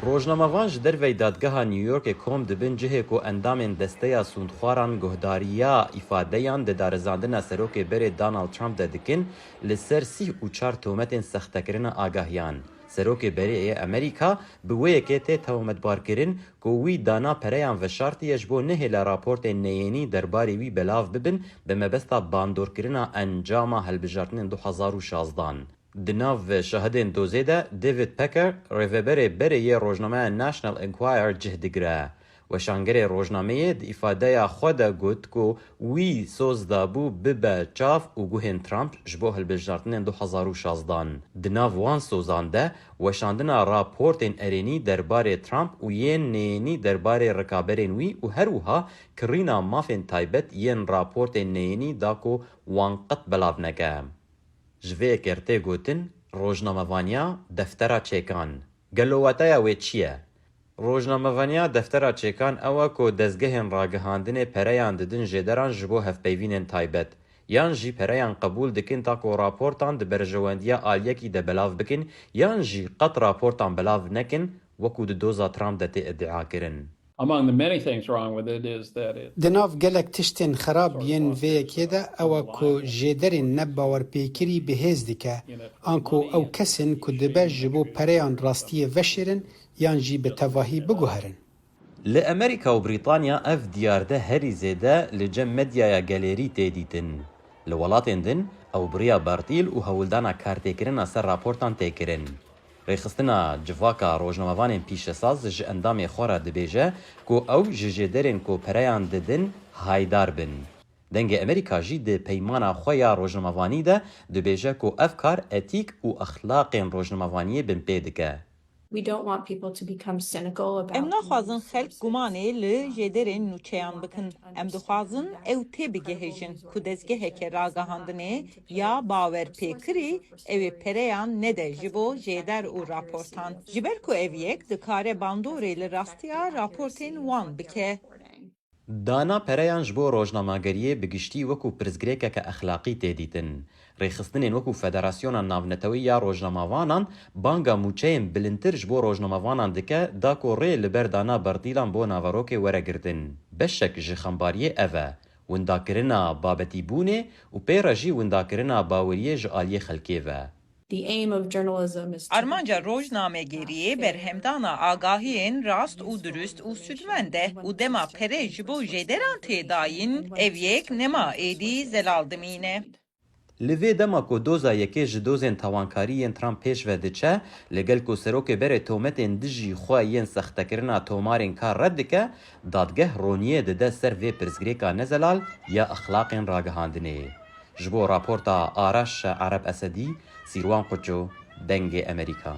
روزنامه‌وان ji derveyê dadgeha New Yorkê kom dibin cihê ku endamên desteya sûndxwaran guhdariya îfadeyan di darizandina serokê berê Donald Trump de dikin li ser sîh û çar tohmetên sextekirina agahiyan. Serokê berê yê Amerîka bi wê yekê tê tewmetbarkirin ku wî dana pereyan veşartiye ji bo nehêla raportên neyênî derbarê wî belav bibin bi mebesta bandorkirina encama helbijartinên 2016. Di nav şahidên dozê de David Pecker, rêveberê berê yê rojnameya National Enquirer cih digire. Weşangerê rojnameyê di îfadeya xwe de got ku wî soz dabû bibe çav û guhên Trump ji bo hilbijartinên 2016. Di nav wan sozan de weşandina raportên erênî derbarê Trump û yên neyênî derbarê rikaberên wî û her wiha kirîna mafên taybet yên raportên neyênî da ku wan qet belav neke. Ji vê yekê tê gotin rojnamevaniya deftera çêkan. Gelowataya wê çi ye? Rojnamevaniya deftera çêkan ew e ku dezgehên ragihandinê pereyan didin jêderan ji bo hevpeyvînên taybet. Yan jî pereyan qebûl dikin ta ku raportan di berjewendiya aliyekî de belav bikin yan jî qet raportan belav nekin wekû di doza Trump de tê iddia kirin. Among the many things wrong with it is that it Di nav gelek tiştên xerab yên vê yekê de ew e ku jêderên nebawerpêkirî bihêz dike an ku ew kesin ku dibe ji bo pereyan rastiyê veşêrin yan jî bi tevahî biguherin. Li Amerîka û Brîtanya ev diyarde herî zêde li cem medyaya gelerî tê dîtin. Li welatên din ew biriya bertîl û hewildana kartêkirina ser raportan tê kirin. Rêxistina civaka rojnamevanên pîşesaz ji endamê xwe re dibêje ku ew ji jêderên ku pereyan didin haydar bin. Dengê Amerîka jî di peymana xwe ya rojnamevanî de dibêje ku ev kar etîk û exlaqên rojnamevaniyê bin pê dike. We don't want people to become cynical about. Em naxwazin xelk gumanê li jêderên nûçeyan bikin. Em dixwazin ew tê bigihêjin ku dezgeheke ragihandinê ya bawerpêkirî ew ê pereyan nede ji bo jêder û raportan. Ji ber ku ev yek dikare bandorê li rastiya raportên wan bike. Dana pereyan ji bo rojnamegeriyê bi giştî wekû pirsgirêkeke exlaqî tê dîtin. Rêxistinên wekû Federasyona Navnetewî ya Rojnamevanan banga mûçeyên bilindtir ji bo rojnamevanan dike da ku rê li ber dana berdîlan bo naverokê weregirtin. Beşek ji xembariyê ev e, windakirina babetîbûnê û pê re jî windakirina baweriyê ji aliyê xelkê ve. The aim of journalism is to Armanca rojnamegeriyê berhemdana agahiyên rast û durust û südmend e û dema perê ji bo jêderan têdayîn ev yek nema êdî zelal dimîne. Li vê dema ku doza yekê ji dozên tawankariyên Trump pêş ve diçe, li gel ku serokê berê tohmetên dijî xwe yên sextekirina tomarên kar red dike, dadgeh roniyê dide ser vê pirsgirêka nezelal ya exlaqên ragihandinê. Ji bo raporta Araş Ereb Esedî, Sîrwan Quço, Dengê Amerîka.